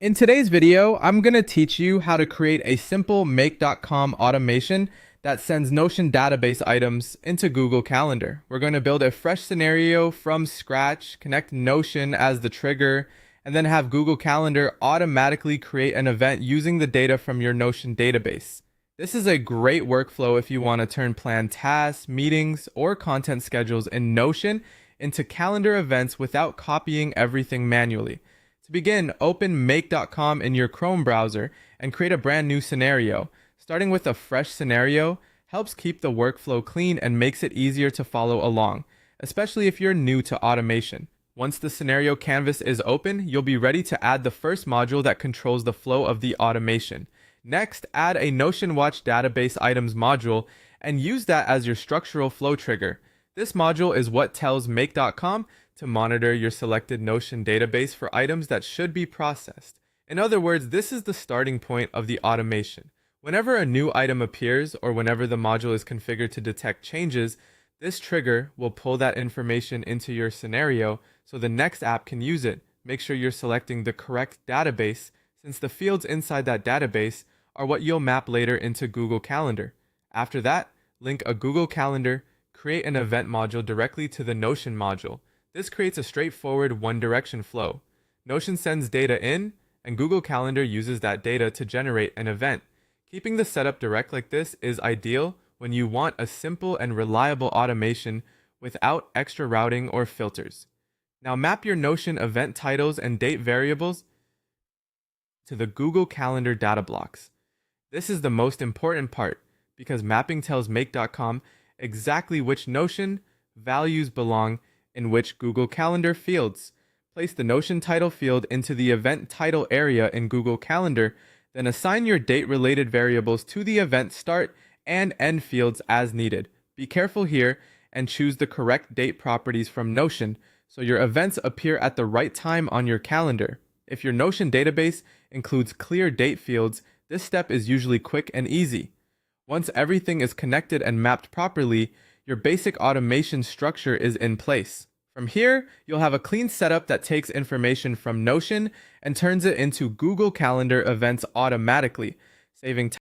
In today's video, I'm going to teach you how to create a simple make.com automation that sends Notion database items into Google Calendar. We're going to build a fresh scenario from scratch, connect Notion as the trigger, and then have Google Calendar automatically create an event using the data from your Notion database. This is a great workflow if you want to turn planned tasks, meetings, or content schedules in Notion into calendar events without copying everything manually. To begin, open make.com in your Chrome browser and create a brand new scenario. Starting with a fresh scenario helps keep the workflow clean and makes it easier to follow along, especially if you're new to automation. Once the scenario canvas is open, you'll be ready to add the first module that controls the flow of the automation. Next, add a Notion Watch database items module and use that as your structural flow trigger. This module is what tells make.com to monitor your selected Notion database for items that should be processed. In other words, this is the starting point of the automation. Whenever a new item appears or whenever the module is configured to detect changes, this trigger will pull that information into your scenario so the next app can use it. Make sure you're selecting the correct database, since the fields inside that database are what you'll map later into Google Calendar. After that, link a Google Calendar, create an event module directly to the Notion module. This creates a straightforward one-direction flow. Notion sends data in, and Google Calendar uses that data to generate an event. Keeping the setup direct like this is ideal when you want a simple and reliable automation without extra routing or filters. Now map your Notion event titles and date variables to the Google Calendar data blocks. This is the most important part because mapping tells make.com exactly which Notion values belong in which Google Calendar fields. Place the Notion title field into the event title area in Google Calendar, then assign your date-related variables to the event start and end fields as needed. Be careful here and choose the correct date properties from Notion so your events appear at the right time on your calendar. If your Notion database includes clear date fields, this step is usually quick and easy. Once everything is connected and mapped properly, your basic automation structure is in place. From here, you'll have a clean setup that takes information from Notion and turns it into Google Calendar events automatically, saving time